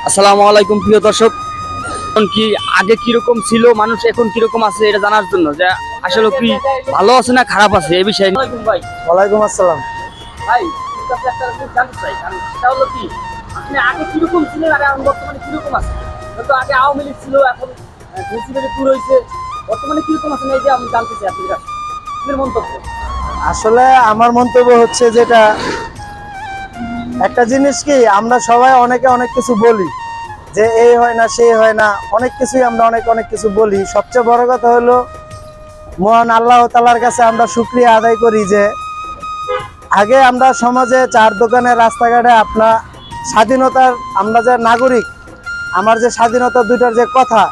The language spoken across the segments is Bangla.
আসসালামু আলাইকুম প্রিয় দর্শক। এখন কি আগে কিরকম ছিল মানুষ, এখন কিরকম আছে এটা জানার জন্য যে আসলে কি ভালো আছে না খারাপ আছে এই বিষয়ে। ভাই ওয়ালাইকুম আসসালাম। ভাই আপনার কাছে একটা জিনিস জানতে চাই, কারণ সেটা হলো কি আপনি আগে কিরকম ছিলেন আর এখন বর্তমানে কিরকম আছে। হয়তো আগে আওয়ামী লীগ ছিল, এখন প্রেসিডেন্টের ট্যুর হয়েছে, বর্তমানে কিরকম আছেন এই যে আমি জানতে চাই আপনার কাছে আপনার মন্তব্য। আসলে আমার মন্তব্য হচ্ছে যেটা একটা জিনিস কি আমরা সবাই অনেকে অনেক কিছু বলি যে এই হয় না সেই হয় না, অনেক কিছুই আমরা অনেক কিছু বলি। সবচেয়ে বড় কথা হলো মহান আল্লাহ তাআলার কাছে আমরা শুকরিয়া আদায় করি যে আগে আমরা সমাজে চার দোকানে রাস্তাঘাটে আপনার স্বাধীনতার আমরা যে নাগরিক, আমার যে স্বাধীনতা দুইটার যে কথা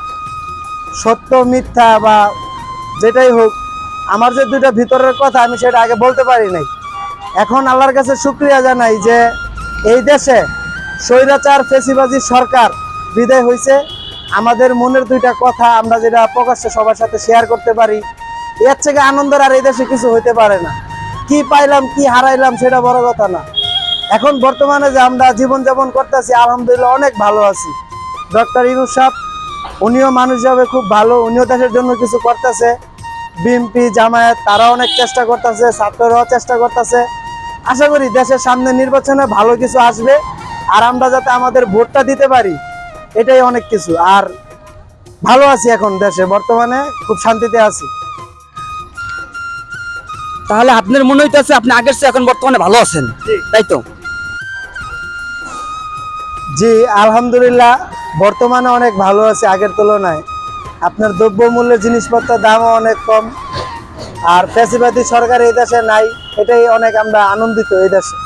সত্য মিথ্যা বা যেটাই হোক, আমার যে দুইটা ভিতরের কথা আমি সেটা আগে বলতে পারি নাই। এখন আল্লাহর কাছে শুকরিয়া জানাই যে এই দেশে স্বৈরাচার ফেসিবাজি সরকার বিদায় হয়েছে। আমাদের মনের দুইটা কথা আমরা যেটা প্রকাশ্যে সবার সাথে শেয়ার করতে পারি, এর থেকে আনন্দের আর এই দেশে কিছু হইতে পারে না। কি পাইলাম কি হারাইলাম সেটা বড় কথা না। এখন বর্তমানে যে আমরা জীবনযাপন করতেছি আলহামদুলিল্লাহ অনেক ভালো আছি। ডক্টর ইউনূস সাহেব উনিও মানুষ হিসাবে খুব ভালো, উনিও দেশের জন্য কিছু করতেছে। বিএনপি জামায়াত তারা অনেক চেষ্টা করতেছে, ছাত্ররাও চেষ্টা করতেছে। আশা করি দেশের সামনে নির্বাচনে ভালো কিছু আসবে আর আমরা যাতে আমাদের ভোটটা দিতে পারি, এটাই অনেক কিছু। আর ভালো আছি, এখন দেশে বর্তমানে খুব শান্তিতে আছি। তাহলে আপনার মনে হইতেছে আপনি আগের চেয়ে এখন বর্তমানে ভালো আছেন, তাই তো? জি আলহামদুলিল্লাহ, বর্তমানে অনেক ভালো আছে আগের তুলনায়। আপনার দ্রব্যমূল্যের জিনিসপত্রের দামও অনেক কম, আর ফ্যাসিবাদী সরকার এই দেশে নাই, এটাই অনেক আমরা আনন্দিত এই দেশে।